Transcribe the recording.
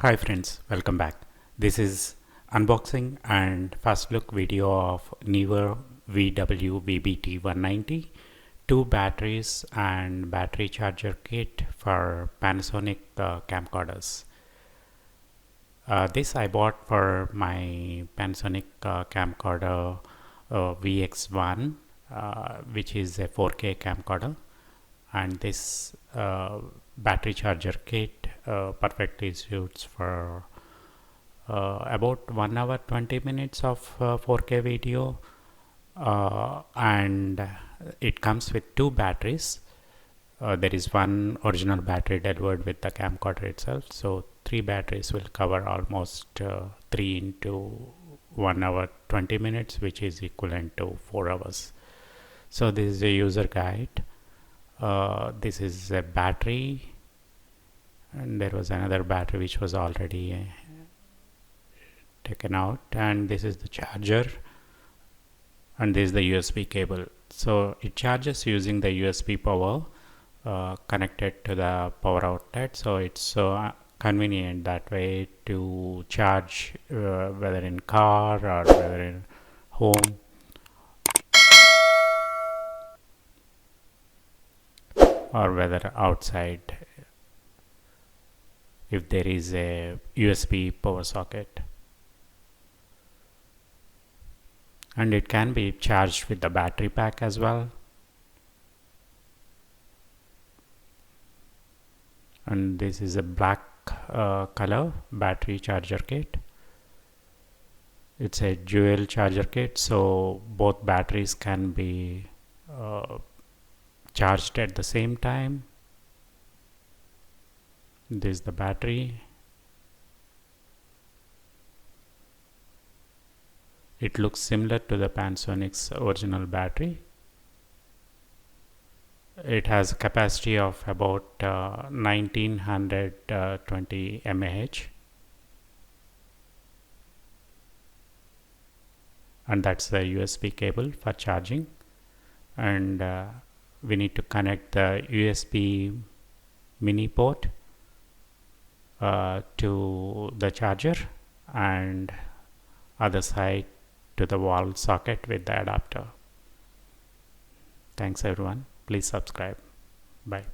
Hi friends, welcome back. This is unboxing and fast look video of Neewer VW-VBT190, two batteries and battery charger kit for Panasonic camcorders. This I bought for my Panasonic camcorder VX1, which is a 4K camcorder, and this battery charger kit perfectly suits for about 1 hour 20 minutes of 4K video, and it comes with two batteries. There is one original battery delivered with the camcorder itself, so three batteries will cover almost 3 into 1 hour 20 minutes, which is equivalent to 4 hours. So this is a user guide. This is a battery, and there was another battery which was already taken out, and this is the charger, and this is the USB cable. So it charges using the USB power connected to the power outlet, so it's so convenient that way to charge whether in car or whether in home or whether outside if there is a USB power socket. And it can be charged with the battery pack as well. And this is a black color battery charger kit. It's a dual charger kit, so both batteries can be charged at the same time. This is the battery. It looks similar to the Panasonic's original battery. It has a capacity of about 1920 mAh, and that's the USB cable for charging. And we need to connect the USB mini port to the charger, and other side to the wall socket with the adapter. Thanks everyone. Please subscribe. Bye.